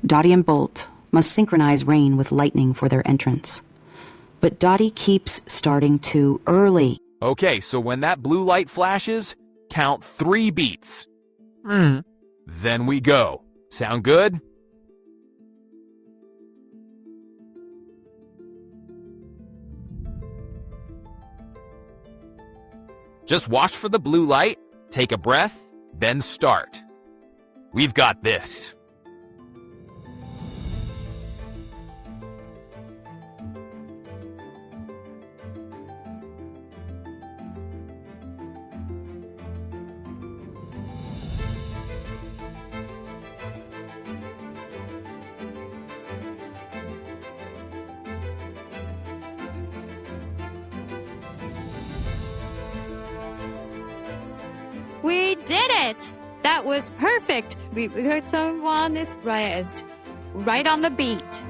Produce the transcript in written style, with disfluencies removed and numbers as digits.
Dottie and Bolt must synchronize rain with lightning for their entrance. But Dottie keeps starting too early. Okay, so when that blue light flashes, count 3 beats. Then we go. Sound good? Just watch for the blue light, take a breath, then start. We've got this. We did it! That was perfect. We got someone is raised. Right on the beat.